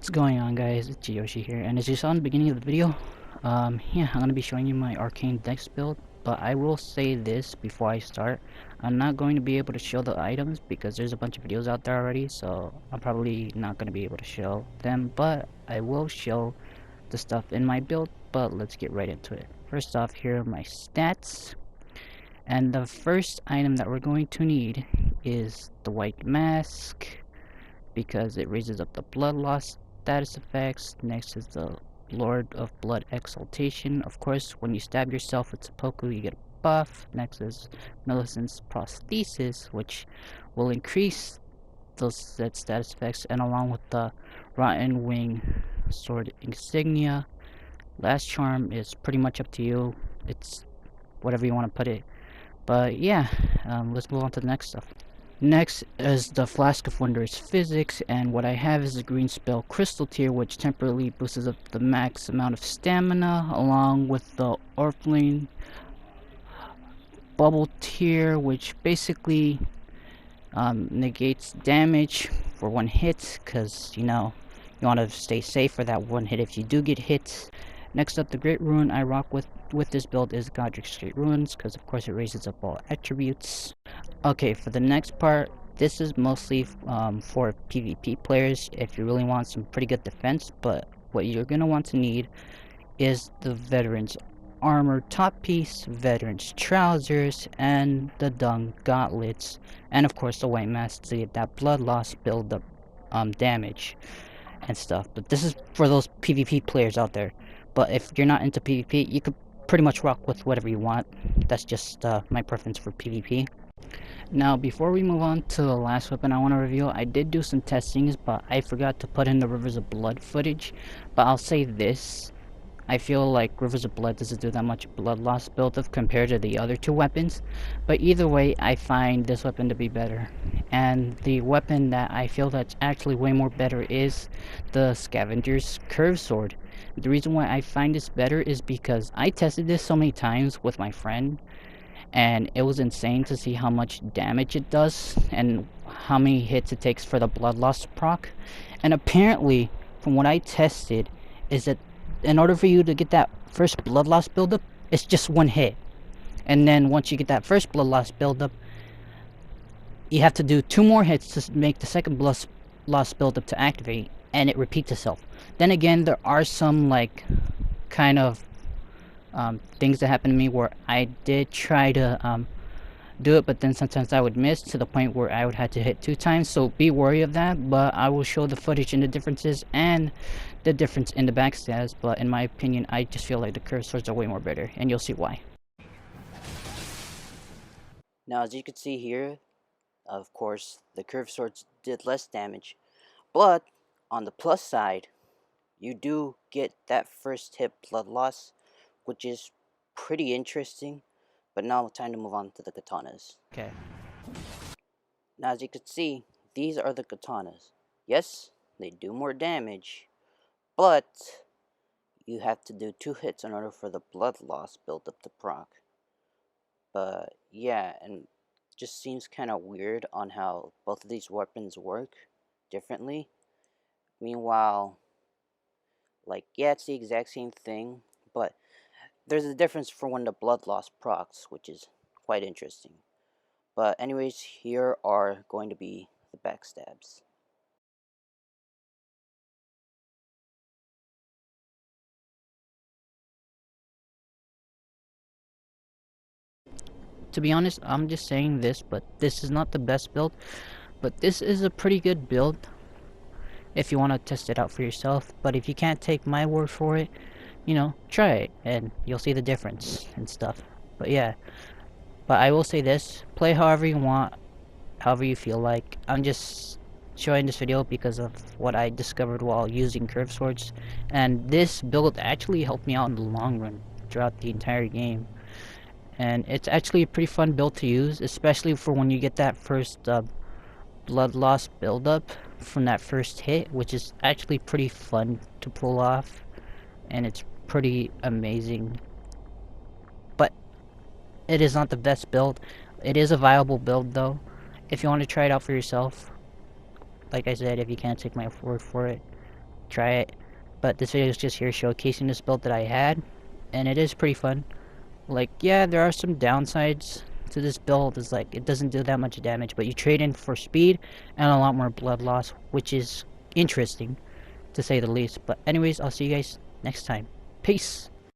What's going on, guys? It's Yoshi here, and as you saw in the beginning of the video, yeah, I'm gonna be showing you my arcane dex build. But I will say this before I start: I'm not going to be able to show the items because there's a bunch of videos out there already, so I'm probably not gonna be able to show them. But I will show the stuff in my build. But let's get right into it. First off, here are my stats, and the first item that we're going to need is the white mask, because it raises up the blood loss status effects. Next is the Lord of Blood Exaltation. Of course, when you stab yourself with seppuku, you get a buff. Next is Millicent's Prosthesis, which will increase those said status effects, and along with the Rotten Wing Sword Insignia. Last charm is pretty much up to you. It's whatever you want to put it. But yeah, let's move on to the next stuff. Next is the Flask of Wondrous Physics, and what I have is a green spell Crystal Tier, which temporarily boosts up the max amount of stamina, along with the Orphan Bubble Tier, which basically negates damage for one hit, because you want to stay safe for that one hit if you do get hit. Next up, the Great Rune I rock with this build is Godric's Great Runes, because of course it raises up all attributes. Okay, for the next part, this is mostly for PvP players if you really want some pretty good defense, but what you're going to want to need is the Veteran's Armor top piece, Veteran's Trousers, and the Dung Gauntlets, and of course the White Mask to get that blood loss build up damage and stuff. But this is for those PvP players out there. But if you're not into PvP, you could pretty much rock with whatever you want. That's just my preference for PvP. Now, before we move on to the last weapon I want to reveal, I did do some testings, but I forgot to put in the Rivers of Blood footage. But I'll say this: I feel like Rivers of Blood doesn't do that much blood loss build-up compared to the other two weapons. But either way, I find this weapon to be better. And the weapon that I feel that's actually way more better is the Scavenger's Curved Sword. The reason why I find this better is because I tested this so many times with my friend, and it was insane to see how much damage it does and how many hits it takes for the blood loss proc. And apparently, from what I tested, is that in order for you to get that first blood loss buildup, it's just one hit. And then once you get that first blood loss buildup, you have to do 2 more hits to make the second blood loss buildup to activate, and it repeats itself. Then again, there are some like kind of things that happened to me where I did try to do it, but then sometimes I would miss to the point where I would have to hit 2 times, so be wary of that. But I will show the footage and the differences and the difference in the backstabs. But in my opinion, I just feel like the curved swords are way more better, and you'll see why. Now, as you can see here, of course the curved swords did less damage, but on the plus side, you do get that first hit blood loss, which is pretty interesting. But now time to move on to the katanas. Okay. Now, as you can see, these are the katanas. Yes, they do more damage, but you have to do 2 hits in order for the blood loss build up to proc. But yeah, and just seems kind of weird on how both of these weapons work differently. Meanwhile, like, yeah, it's the exact same thing, but there's a difference for when the blood loss procs, which is quite interesting. But anyways, here are going to be the backstabs. To be honest, I'm just saying this, but this is not the best build. But this is a pretty good build if you want to test it out for yourself. But if you can't take my word for it, try it and you'll see the difference and stuff. But yeah, but I will say this: play however you want, however you feel like. I'm just showing this video because of what I discovered while using curved swords, and this build actually helped me out in the long run throughout the entire game. And it's actually a pretty fun build to use, especially for when you get that first blood loss buildup from that first hit, which is actually pretty fun to pull off, and it's pretty amazing. But it is not the best build. It is a viable build though, if you want to try it out for yourself. Like I said, if you can't take my word for it. try it. But this video is just here showcasing this build that I had, and it is pretty fun. Like, yeah, there are some downsides to this build. It's like, it doesn't do that much damage, but you trade in for speed and a lot more blood loss, which is interesting, to say the least. But anyways, I'll see you guys next time. Peace!